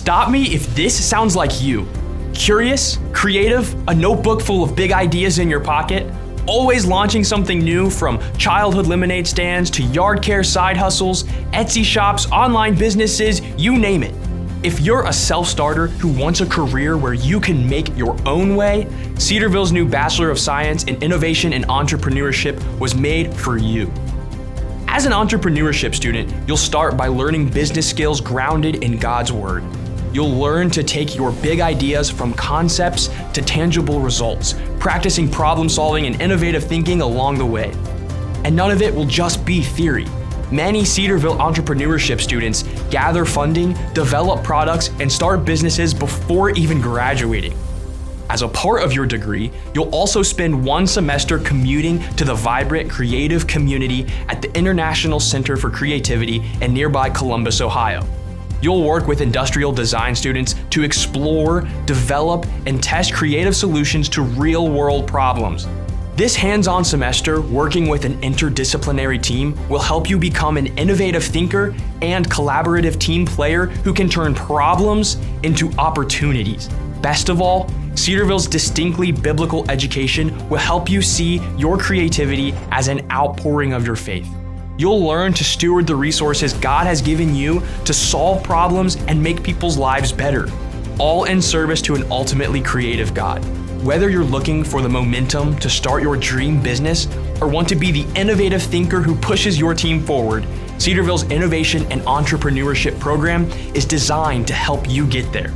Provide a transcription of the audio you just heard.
Stop me if this sounds like you. Curious, creative, a notebook full of big ideas in your pocket, always launching something new from childhood lemonade stands to yard care side hustles, Etsy shops, online businesses, you name it. If you're a self-starter who wants a career where you can make your own way, Cedarville's new Bachelor of Science in Innovation and Entrepreneurship was made for you. As an entrepreneurship student, you'll start by learning business skills grounded in God's Word. You'll learn to take your big ideas from concepts to tangible results, practicing problem solving and innovative thinking along the way. And none of it will just be theory. Many Cedarville entrepreneurship students gather funding, develop products, and start businesses before even graduating. As a part of your degree, you'll also spend 1 semester commuting to the vibrant creative community at the International Center for Creativity in nearby Columbus, Ohio. You'll work with industrial design students to explore, develop, and test creative solutions to real-world problems. This hands-on semester, working with an interdisciplinary team, will help you become an innovative thinker and collaborative team player who can turn problems into opportunities. Best of all, Cedarville's distinctly biblical education will help you see your creativity as an outpouring of your faith. You'll learn to steward the resources God has given you to solve problems and make people's lives better, all in service to an ultimately creative God. Whether you're looking for the momentum to start your dream business or want to be the innovative thinker who pushes your team forward, Cedarville's Innovation and Entrepreneurship program is designed to help you get there.